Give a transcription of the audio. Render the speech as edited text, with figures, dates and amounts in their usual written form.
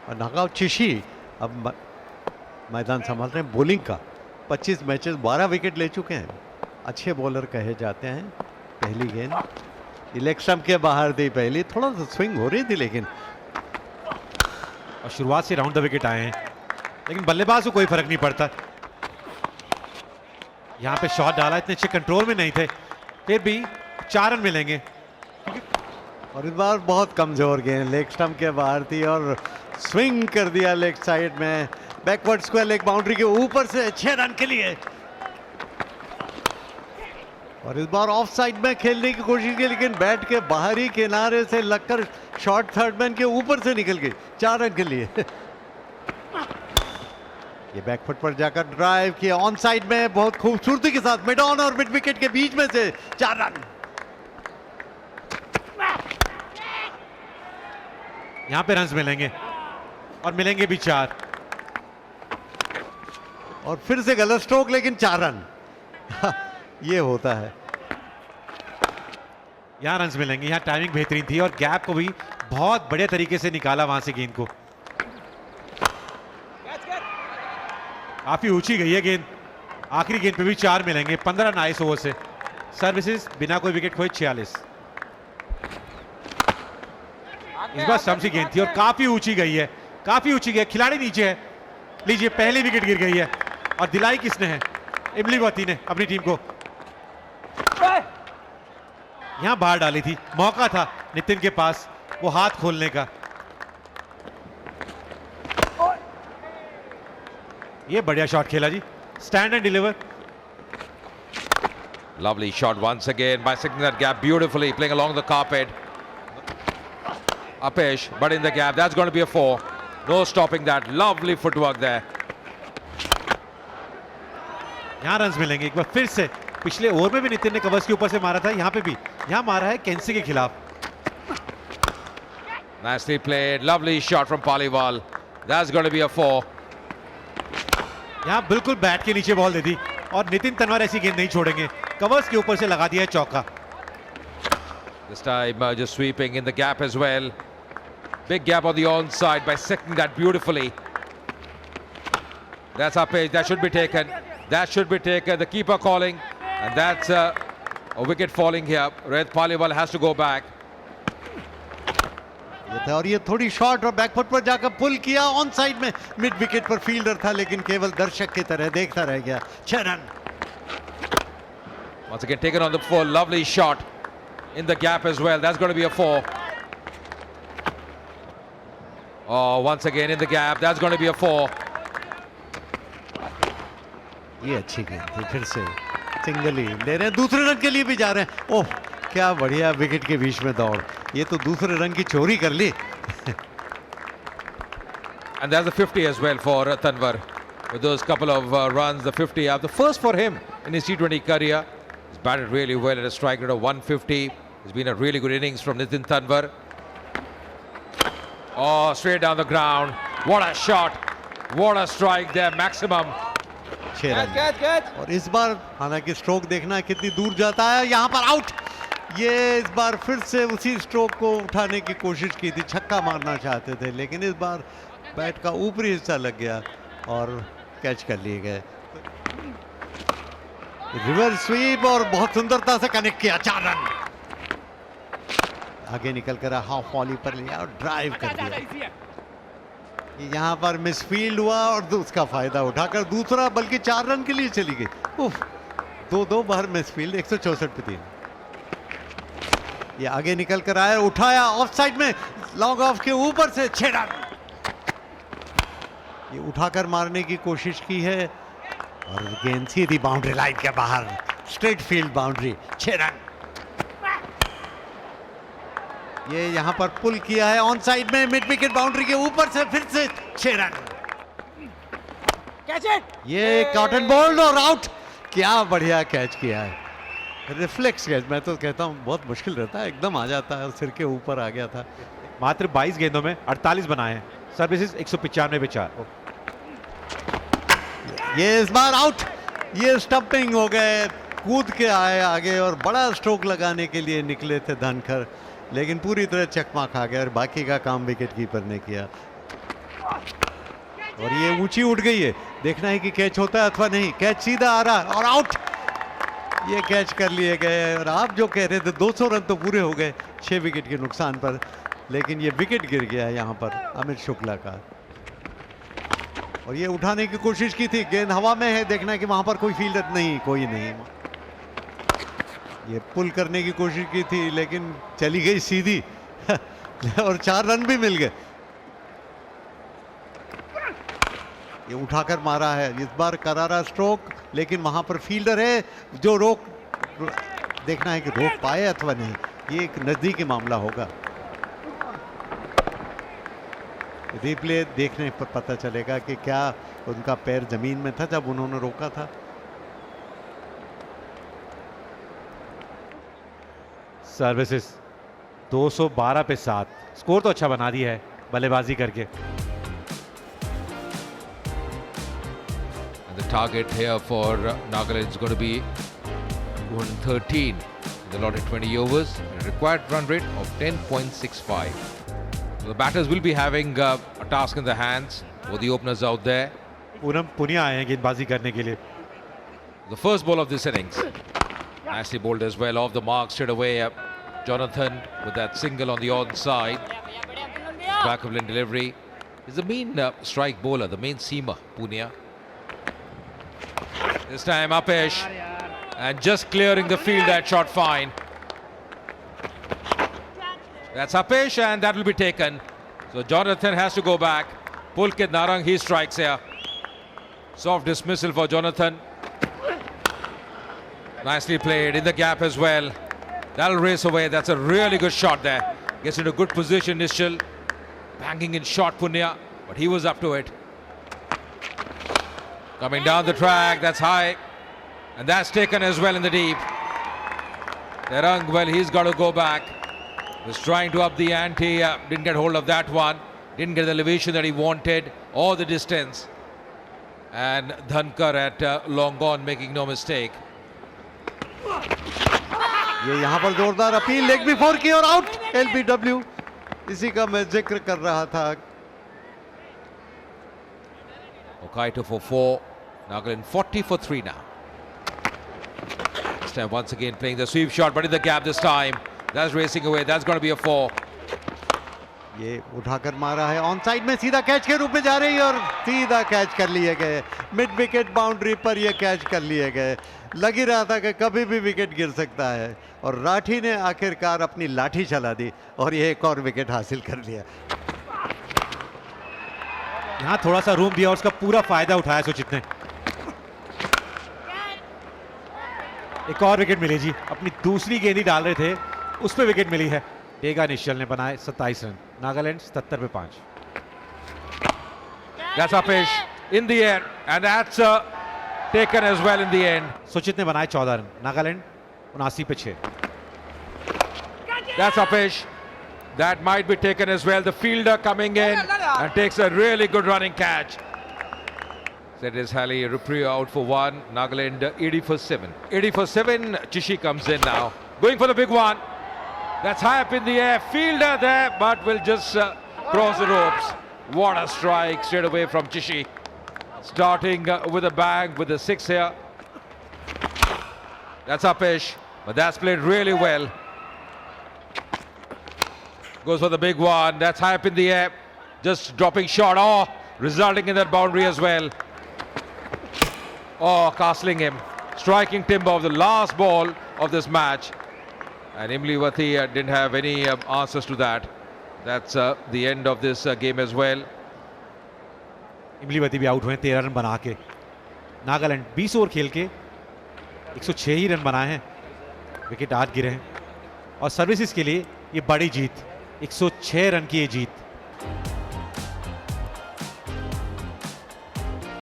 और नागाव चिशी अब मैदान संभाल रहे हैं बॉलिंग का। 25 मैचेस 12 विकेट ले चुके हैं, अच्छे बॉलर कहे जाते हैं। पहली गेंद लेग स्टंप के बाहर दी, पहली थोड़ा सा स्विंग हो रही थी लेकिन और शुरुआत से राउंड द विकेट आए हैं, लेकिन बल्लेबाज को कोई फर्क नहीं पड़ता। यहां पे शॉट डाला, इतने अच्छे कंट्रोल में नहीं थे, फिर भी 4 रन मिलेंगे। और इस बार बहुत कमजोर गेंद लेग स्टंप के बाहर थी और स्विंग कर दिया लेग साइड में, बैकवर्ड स्क्वायर लेग बाउंड्री के ऊपर से 6 रन के लिए। और इस बार ऑफ साइड में खेलने की कोशिश की लेकिन बैट के बाहरी किनारे से लगकर शॉट थर्ड मैन के ऊपर से निकल गई। 4 रन के लिए। ये बैकफुट पर जाकर ड्राइव किया ऑन साइड में बहुत खूबसूरती के साथ, मिड ऑन और मिड विकेट के बीच में से 4 रन। यहां पे रन्स मिलेंगे और मिलेंगे भी 4। और फिर से गलत स्ट्रोक लेकिन 4 रन। ये होता है। यहां रन्स मिलेंगे, यहां टाइमिंग बेहतरीन थी और गैप को भी बहुत बढ़िया तरीके से निकाला वहां से गेंद को। काफी ऊंची गई है गेंद, आखिरी गेंद पे भी 4 मिलेंगे। 15 रन आए इस ओवर से। सर्विसेज बिना कोई विकेट खोए 46। इस बार स्टंप सी गेंद थी और काफी ऊंची गई है, काफी ऊंची गई है, खिलाड़ी नीचे है। लीजिए पहली विकेट गिर गई है और दिलाई किसने है? इमलीवती ने अपनी टीम को। यहां बाहर डाली थी, मौका था नितिन के पास वो हाथ खोलने का। ये बढ़िया शॉट खेला जी, stand and deliver. Lovely shot once again by signaling that gap beautifully, playing along the carpet. Apesh, but in the gap, that's going to be a 4. No stopping that. Lovely footwork there. यहां runs मिलेंगे एक बार फिर से। पिछले over में भी नितिन ने covers के ऊपर से मारा था, यहां पे भी। यहां मारा है केंसी के खिलाफ। Nicely played. Lovely shot from Paliwal. That's going to be a 4. यहां बिल्कुल बैट के नीचे बॉल दे दी और नितिन तनवर ऐसी गेंद नहीं छोड़ेंगे। कवर्स के ऊपर से लगा दिया है चौका। This time just sweeping in the gap as well. Big gap on the onside by seconding that beautifully. That's Apesh. That should be taken. That should be taken. The keeper calling, and that's a wicket falling here. Rohit Paliwal has to go back. और ये थोड़ी shot और back foot पर जाकर पुल किया on side में, mid wicket पर fielder था लेकिन केवल दर्शक की तरह देखता रह गया। 6 run. Once again taken on the full. Lovely shot in the gap as well. That's going to be a 4. Oh, once again in the gap. That's going to be a 4. ये अच्छी गेंद थी, फिर से सिंगल ही ले रहे हैं, दूसरे रन के लिए भी जा रहे हैं। ओह क्या बढ़िया विकेट के बीच में दौड़, ये तो दूसरे रन की चोरी कर ली। And there's a 50 as well for Tanwar. With those couple of runs, the 50 up. The first for him in his T20 career. He's batted really well at a strike rate of 150. It's been a really good innings from Nitin Tanwar. Oh, straight down the ground. What a shot. What a strike there. Maximum. 6 run. और इस बार हालांकि stroke देखना है कितनी दूर जाता है। यहाँ पर आउट। ये इस बार फिर से उसी स्ट्रोक को उठाने की कोशिश की थी, छक्का मारना चाहते थे लेकिन इस बार बैट का ऊपरी हिस्सा लग गया और कैच कर लिए गए। रिवर्स स्वीप और बहुत सुंदरता से कनेक्ट किया। 4 रन। आगे निकल कर हाफ वॉली पर लिया और ड्राइव कर दिया। यहाँ पर मिसफील्ड हुआ और उसका फायदा उठाकर दूसरा, बल्कि 4 रन के लिए चली गई। उफ, 2 बार मिसफील्ड। 164 पे 3। ये आगे निकल कर आया, उठाया ऑफ साइड में, लॉन्ग ऑफ के ऊपर से 6 रन। ये उठाकर मारने की कोशिश की है और गेंद सीधी बाउंड्री लाइन के बाहर, स्ट्रेट फील्ड बाउंड्री। 6 रन। ये यहां पर पुल किया है ऑन साइड में, मिड विकेट बाउंड्री के ऊपर से फिर से 6 रन। ये कॉटन बॉल और आउट। क्या बढ़िया कैच किया है, रिफ्लेक्स कैच। मैं तो कहता हूं बहुत मुश्किल रहता है, एकदम आ जाता है और सिर के ऊपर आ गया था। मात्र 22 गेंदों में 48 बनाए हैं। सर्विसेज 195 पे 4। ये इस बार आउट। ये स्टंपिंग हो गए, कूद के आए आगे और बड़ा स्ट्रोक लगाने के लिए निकले थे धनखर, लेकिन पूरी तरह चकमा खा गया और बाकी का काम विकेट कीपर ने किया। और ये ऊंची उठ गई है, देखना है कि कैच होता है अथवा नहीं। कैच सीधा आ रहा है और आउट। ये कैच कर लिए गए और आप जो कह रहे थे 200 रन तो पूरे हो गए 6 विकेट के नुकसान पर, लेकिन ये विकेट गिर गया है यहाँ पर अमित शुक्ला का। और ये उठाने की कोशिश की थी, गेंद हवा में है, देखना है कि वहां पर कोई फील्डर नहीं, कोई नहीं। ये पुल करने की कोशिश की थी लेकिन चली गई सीधी और 4 रन भी मिल गए। ये उठाकर मारा है, इस बार करारा स्ट्रोक, लेकिन वहां पर फील्डर है जो देखना है कि रोक पाए अथवा नहीं। ये एक नजदीकी मामला होगा, रिप्ले देखने पर पता चलेगा कि क्या उनका पैर जमीन में था जब उन्होंने रोका था। सर्विसेज 212 पे 7, स्कोर तो अच्छा बना दिया है बल्लेबाजी करके। And the target here for Nagaland is going to be 213 in the allotted 20 overs, and a required run rate of 10.65. So the batters will be having a task in the hands for the openers out there. Poonam Punia आए हैं गेंदबाजी करने के लिए। The first ball of this innings, nicely bowled as well, off the mark straight away. Jonathan with that single on the onside. Back of delivery. He's the main strike bowler, the main seamer, Punia. This time Apesh, and just clearing the field, that shot fine. That's Apesh, and that will be taken. So Jonathan has to go back. Pulkit Narang, he strikes here. Soft dismissal for Jonathan. Nicely played in the gap as well. That'll race away. That's a really good shot there. Gets into good position, Nishal. Banging in shot, Punya, but he was up to it. Coming down the track, that's high. And that's taken as well in the deep. Terang, well, he's got to go back. Was trying to up the ante, didn't get hold of that one. Didn't get the elevation that he wanted or the distance. And Dhankar at long gone, making no mistake. ये यहाँ पर जोरदार appeal, leg before की और out. LBW, इसी का मैं जिक्र कर रहा था। Okaito for 4, Nagaland 40 for 3 now. This time once again playing the sweep shot, but in the gap this time. That's racing away, that's going to be a 4. ये उठाकर मारा है, ऑन साइड में सीधा कैच के रूप में जा रही है और सीधा कैच कर लिए गए। मिड विकेट बाउंड्री पर ये कैच कर लिए गए। लग ही रहा था कि कभी भी विकेट गिर सकता है और राठी ने आखिरकार अपनी लाठी चला दी और ये एक और विकेट हासिल कर लिया। यहाँ थोड़ा सा रूम दिया और उसका पूरा फायदा उठाया सुचित ने। एक और विकेट मिली जी, अपनी दूसरी गेंद ही डाल रहे थे, उस पे विकेट मिली है। टेगा निश्चल ने बनाए 27 रन, नागालैंड 77 पे 5। That's Apesh in the air, and that's taken as well in the end. सुचित ने बनाए 14 रन, नागालैंड 79 पे 6। That's Apesh. That might be taken as well. The fielder coming in and takes a really good running catch. That is Halley Rupri out for 1. Nagaland 80 for 7. 80 for 7. Chishi comes in now. Going for the big one. That's high up in the air. Fielder there, but will just cross the ropes. What a strike straight away from Chishi. Starting with a bang with the 6 here. That's Apesh, but that's played really well. Goes for the big one. That's high up in the air. Just dropping shot. Oh, resulting in that boundary as well. Oh, castling him. Striking timber of the last ball of this match. And Imliwati didn't have any answers to that. That's the end of this game as well. इमलीवती भी out हुए 13 run बना के। Nagaland 20 over खेल के 106 ही run बनाए हैं, wicket 8 गिरे हैं और सर्विसेज के लिए ये बड़ी जीत, 106 रन की ये जीत।